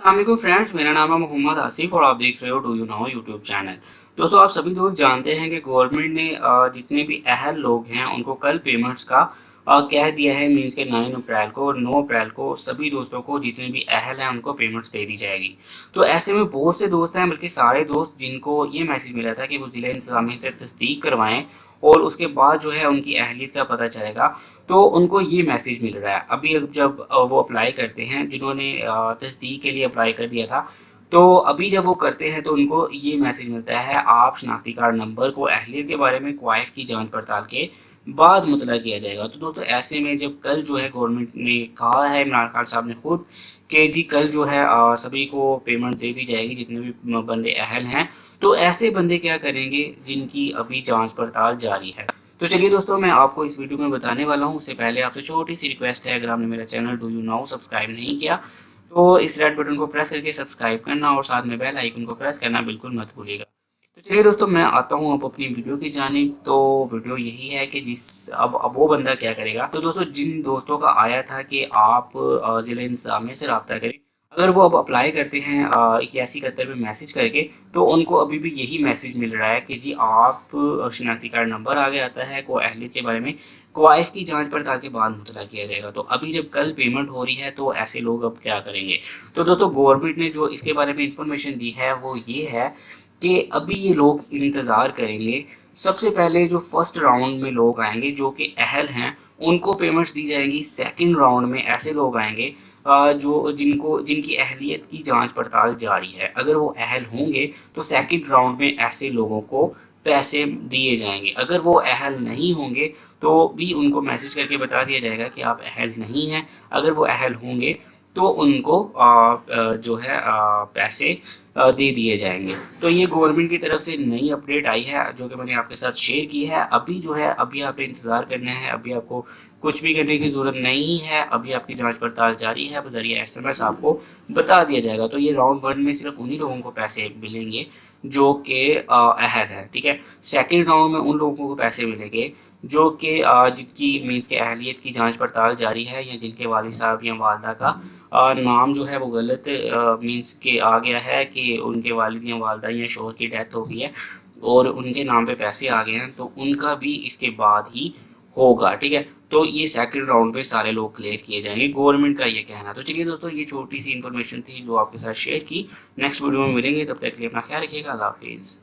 अस्सलाम फ्रेंड्स, मेरा नाम है मोहम्मद आसिफ और आप देख रहे हो do you know YouTube channel. दोस्तों, आप सभी दोस्त जानते हैं कि गवर्नमेंट ने जितने भी अहल लोग हैं उनको कल पेमेंट्स का कह दिया है। मींस के 9 अप्रैल को और 9 अप्रैल को सभी दोस्तों को जितने भी अहल हैं उनको पेमेंट्स दे दी जाएगी। तो ऐसे में बहुत से दोस्त हैं, बल्कि सारे दोस्त जिनको ये मैसेज मिला था कि वो ज़िला इंतज़ामिया से तस्दीक करवाएं और उसके बाद जो है उनकी अहलियत का पता चलेगा, तो उनको ये मैसेज मिल रहा है। अभी अब जब वो अप्लाई करते हैं, जिन्होंने तस्दीक के लिए अप्लाई कर दिया था, तो अभी जब वो करते हैं तो उनको ये मैसेज मिलता है, आप शनाख्ती कार्ड नंबर को अहलियत के बारे में क्वाइफ की जांच पड़ताल के बाद मुतला किया जाएगा। तो दोस्तों, ऐसे में जब कल जो है गवर्नमेंट ने कहा है, इमरान खान साहब ने खुद, कि जी कल जो है सभी को पेमेंट दे दी जाएगी जितने भी बंदे अहल हैं। तो ऐसे बंदे क्या करेंगे जिनकी अभी जांच पड़ताल जारी है। तो चलिए दोस्तों, मैं आपको इस वीडियो में बताने वाला हूँ। उससे पहले आपसे छोटी सी रिक्वेस्ट है, अगर आपने मेरा channel do you now subscribe नहीं किया तो इस रेड बटन को प्रेस करके सब्सक्राइब करना और साथ में बेल आइकन को प्रेस करना बिल्कुल मत भूलिएगा। तो चलिए दोस्तों, मैं आता हूँ अब अपनी वीडियो की जानिब। तो वीडियो यही है कि अब वो बंदा क्या करेगा। तो दोस्तों, जिन दोस्तों का आया था कि आप ज़िला इंतज़ामिया से रब्ता करें, अगर वो अब अप्लाई करते हैं 8171 में मैसेज करके, तो उनको अभी भी यही मैसेज मिल रहा है कि जी आप शनाख्ती कार्ड नंबर आगे आता है को अहलियत के बारे में क्वाइफ की जांच पड़ताल के बाद मुतला किया जाएगा। तो अभी जब कल पेमेंट हो रही है तो ऐसे लोग अब क्या करेंगे। तो दोस्तों, गवर्नमेंट ने जो इसके बारे में इंफॉर्मेशन दी है वो ये है कि अभी ये लोग इंतज़ार करेंगे। सबसे पहले जो फर्स्ट राउंड में लोग आएंगे जो कि अहल हैं, उनको पेमेंट्स दी जाएंगी। सेकंड राउंड में ऐसे लोग आएंगे जो जिनकी अहलियत की जांच पड़ताल जारी है। अगर वो अहल होंगे तो सेकंड राउंड में ऐसे लोगों को पैसे दिए जाएंगे। अगर वो अहल नहीं होंगे तो भी उनको मैसेज करके बता दिया जाएगा कि आप अहल नहीं हैं। अगर वो अहल होंगे तो उनको जो है पैसे दे दिए जाएंगे। तो ये गवर्नमेंट की तरफ से नई अपडेट आई है जो कि मैंने आपके साथ शेयर की है। अभी जो है अभी आपने इंतज़ार करना है, अभी आपको कुछ भी करने की ज़रूरत नहीं है। अभी आपकी जांच पड़ताल जारी है, बज़रिया एसएमएस आपको बता दिया जाएगा। तो ये राउंड वन में सिर्फ उन्हीं लोगों को पैसे मिलेंगे जो कि अहल है, ठीक है। सेकेंड राउंड में उन लोगों को पैसे मिलेंगे जो कि जिनकी मीन्स के अहलियत की जांच पड़ताल जारी है, या जिनके वालिद साहब या वालदा का नाम जो है वो गलत मीन्स के आ गया है कि उनके वालिद या वालदा या शोहर की डेथ हो गई है और उनके नाम पे पैसे आ गए हैं, तो उनका भी इसके बाद ही होगा, ठीक है। तो ये सेकंड राउंड पे सारे लोग क्लियर किए जाएंगे, गवर्नमेंट का ये कहना। तो चलिए दोस्तों, ये छोटी सी इन्फॉर्मेशन थी जो आपके साथ शेयर की। नेक्स्ट वीडियो में मिलेंगे, तब तक के लिए अपना ख्याल रखिएगा। अल्लाह हाफिज़।